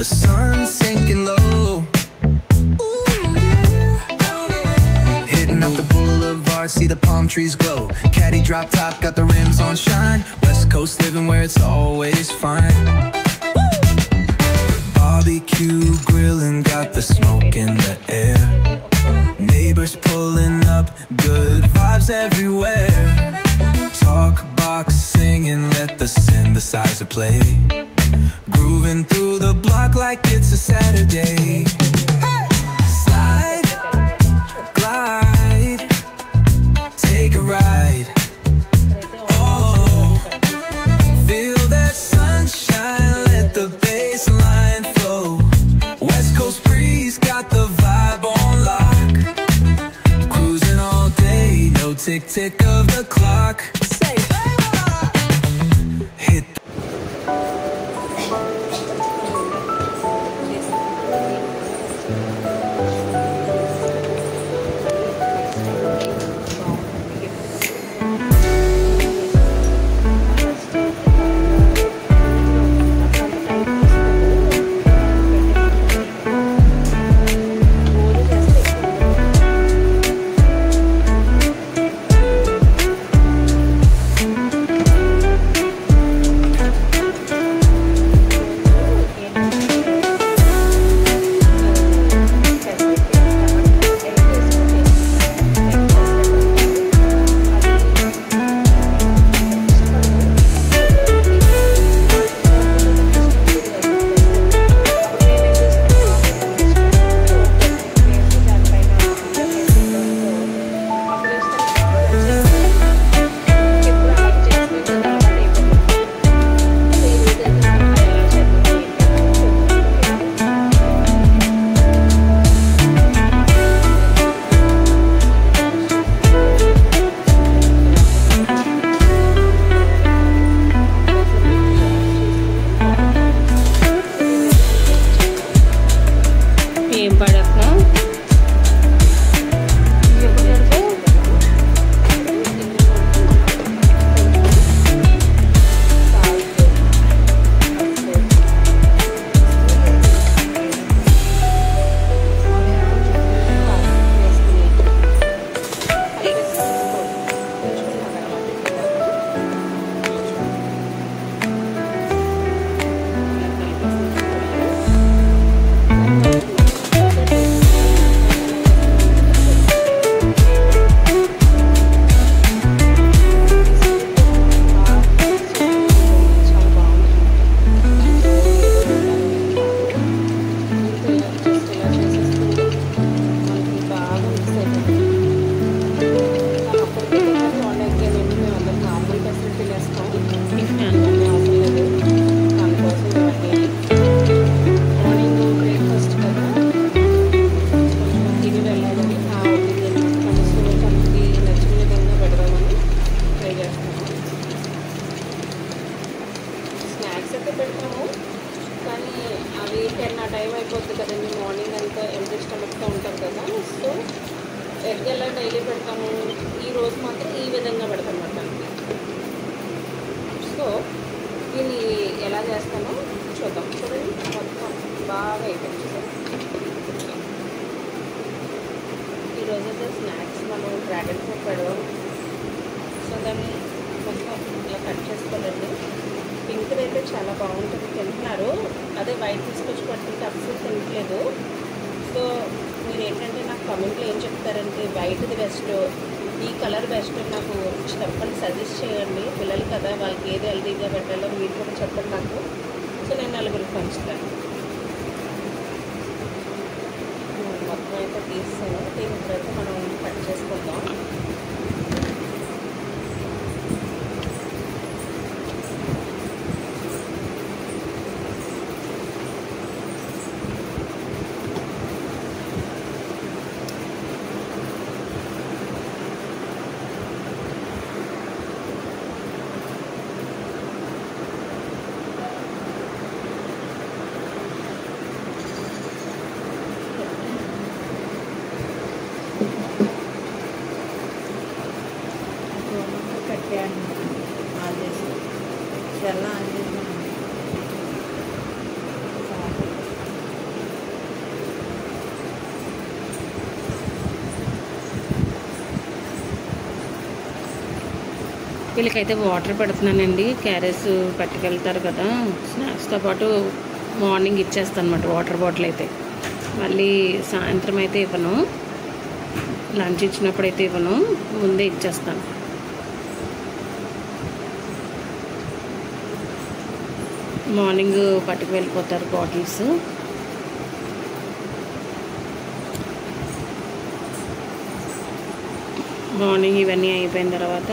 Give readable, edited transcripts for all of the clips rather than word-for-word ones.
the sun sinking low. Hitting up the boulevard, see the palm trees glow. Caddy drop top, got the rims on shine. West Coast living where it's always fine. Barbecue grilling, got the smoke in the air. Neighbors pulling up, good vibes everywhere. Talk box singing, let the synthesizer play. Grooving through the block like it's a Saturday. Slide, glide, take a ride. Oh, feel that sunshine, let the bass line flow. West Coast breeze, got the vibe on lock. Cruising all day, no tick tick of the clock. Hit egg ఎలా daily పెడతాము, ఈరోజు మాత్రం ఈ విధంగా పెడతాం అన్నమాట. So దీన్ని ఎలా చేస్తామో చూద్దాం. చూడండి మొత్తం బాగా అయిపోయింది. ఈరోజు అయితే స్నాక్స్ మనం డ్రాగన్ ఫ్రూట్ పెడదాం. సో దాన్ని మొత్తం ఇలా కట్ చేసుకోవాలండి. పింక్ అయితే చాలా బాగుంటుంది, తింటున్నారు. అదే వైట్ తీసుకొచ్చి పట్టుకుంటే అస్సలు తినట్లేదు. సో మీరు ఏంటంటే నాకు కామెంట్లో ఏం చెప్తారంటే వైట్ది బెస్ట్, ఈ కలర్ బెస్ట్ నాకు చెప్పండి, సజెస్ట్ చేయండి. పిల్లలు కదా, వాళ్ళకి ఏది హెల్తీగా పెట్టాలో మీరు కూడా చెప్పండి నాకు. సో నేను నలుగురికి పంచుతాను. మొత్తం అయితే తీస్తాను. దీని తర్వాత మనం కట్ చేసుకుందాం. వీళ్ళకైతే వాటర్ పెడుతున్నానండి. క్యారెట్స్ పట్టుకెళ్తారు కదా, స్నాక్స్తో పాటు మార్నింగ్ ఇచ్చేస్తాను అన్నమాట వాటర్ బాటిల్ అయితే. మళ్ళీ సాయంత్రం అయితే ఇవ్వను, లంచ్ ఇచ్చినప్పుడు అయితే ఇవ్వను, ముందే ఇచ్చేస్తాను. మార్నింగ్ పట్టుకు వెళ్ళిపోతారు బాటిల్స్. మార్నింగ్ ఇవన్నీ అయిపోయిన తర్వాత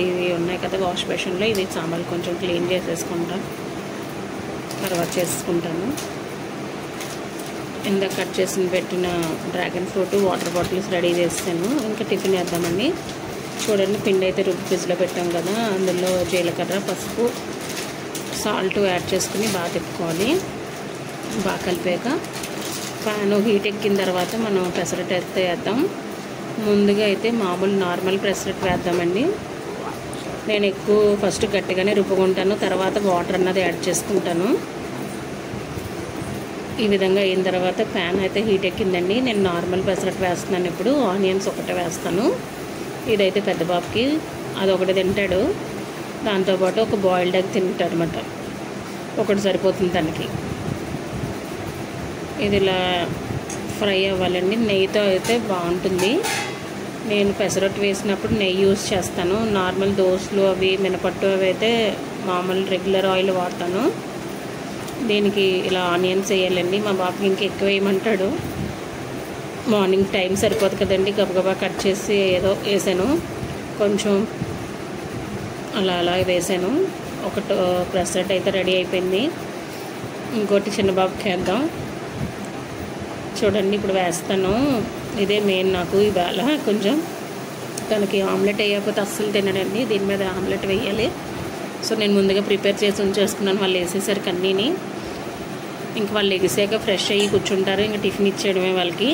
ఇవి ఉన్నాయి కదా వాష్ బేషన్లో, ఇవి సాంబార్లు కొంచెం క్లీన్ చేసేసుకుంటాను, తర్వాత చేసుకుంటాను. ఇందాక కట్ చేసి పెట్టిన dragon fruit water bottles ready చేస్తాను. ఇంకా టిఫిన్ వేద్దామండి. చూడండి, పిండి అయితే రుబ్బు ఫ్రిడ్జ్లో పెట్టాం కదా, అందులో జీలకర్ర, పసుపు, సాల్ట్ యాడ్ చేసుకుని బాగా తిప్పుకోవాలి. బాగా కలిపాక ప్యాన్ హీట్ ఎక్కిన తర్వాత మనం పెసరట్టు అయితే వేద్దాం. ముందుగా అయితే మామూలు నార్మల్ పెసరట్టు వేద్దామండి. నేను ఎక్కువ ఫస్ట్ గట్టిగానే రుబ్బుకుంటాను, తర్వాత వాటర్ అన్నది యాడ్ చేసుకుంటాను. ఈ విధంగా అయిన తర్వాత ప్యాన్ అయితే హీట్ ఎక్కిందండి. నేను నార్మల్ పెసరట్టు వేస్తున్నాను. ఇప్పుడు ఆనియన్స్ ఒకటే వేస్తాను. ఇదైతే పెద్ద బాబుకి, అదొకటి తింటాడు, దాంతోపాటు ఒక బాయిల్డ్ ఎగ్ తింటాడు అనమాట. ఒకటి సరిపోతుంది తనకి. ఇది ఇలా ఫ్రై అవ్వాలండి. నెయ్యితో అయితే బాగుంటుంది. నేను పెసరట్టు వేసినప్పుడు నెయ్యి యూస్ చేస్తాను. నార్మల్ దోశలు అవి మినపట్టు అవి అయితే మామూలు రెగ్యులర్ ఆయిల్ వాడతాను. దీనికి ఇలా ఆనియన్స్ వేయాలండి. మా బాబుకి ఇంకా ఎక్కువ వేయమంటాడు. మార్నింగ్ టైం సరిపోదు కదండి, గబగబా కట్ చేసి ఏదో వేసాను, కొంచెం అలా వేసాను. ఒకటి పెసరట్టు అయితే రెడీ అయిపోయింది. ఇంకోటి చిన్న బాబుకి వేద్దాం. చూడండి, ఇప్పుడు వేస్తాను. ఇదే మెయిన్ నాకు ఇవాళ. కొంచెం తనకి ఆమ్లెట్ వేయకపోతే అస్సలు తినడండి, దీని మీద ఆమ్లెట్ వేయాలి. సో నేను ముందుగా ప్రిపేర్ చేసి ఉంచేసుకున్నాను. వాళ్ళు వేసేసరికి అన్నీని. ఇంక వాళ్ళు ఎగిసాక ఫ్రెష్ అయ్యి కూర్చుంటారు, ఇంకా టిఫిన్ ఇచ్చేయడమే వాళ్ళకి.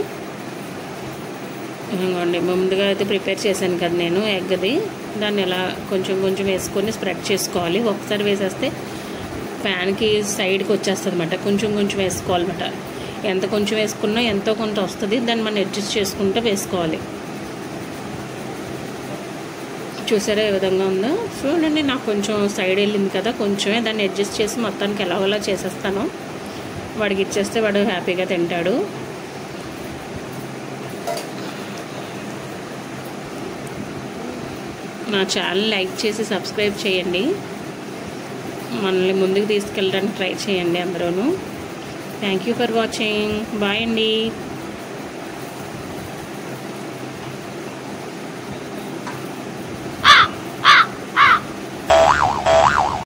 ఇవ్వండి, ముందుగా అయితే ప్రిపేర్ చేశాను కదా నేను ఎగ్ది, దాన్ని ఎలా కొంచెం కొంచెం వేసుకొని స్ప్రెడ్ చేసుకోవాలి. ఒకసారి వేసేస్తే ప్యాన్కి సైడ్కి వచ్చేస్తుంది అన్నమాట. కొంచెం కొంచెం వేసుకోవాలన్నమాట. ఎంత కొంచెం వేసుకున్నా ఎంతో కొంత వస్తుంది, దాన్ని మనం అడ్జస్ట్ చేసుకుంటూ వేసుకోవాలి. చూసారా ఏ విధంగా ఉందో? చూడండి, నాకు కొంచెం సైడ్ వెళ్ళింది కదా, కొంచెమే, దాన్ని అడ్జస్ట్ చేసి మొత్తానికి ఎలాగోలా చేసేస్తాను. వాడికి ఇచ్చేస్తే వాడు హ్యాపీగా తింటాడు. నా ఛానల్ లైక్ చేసి సబ్స్క్రైబ్ చేయండి. మనల్ని ముందుకు తీసుకెళ్ళడానికి ట్రై చేయండి అందరూను. Thank you for watching. Bye అండి.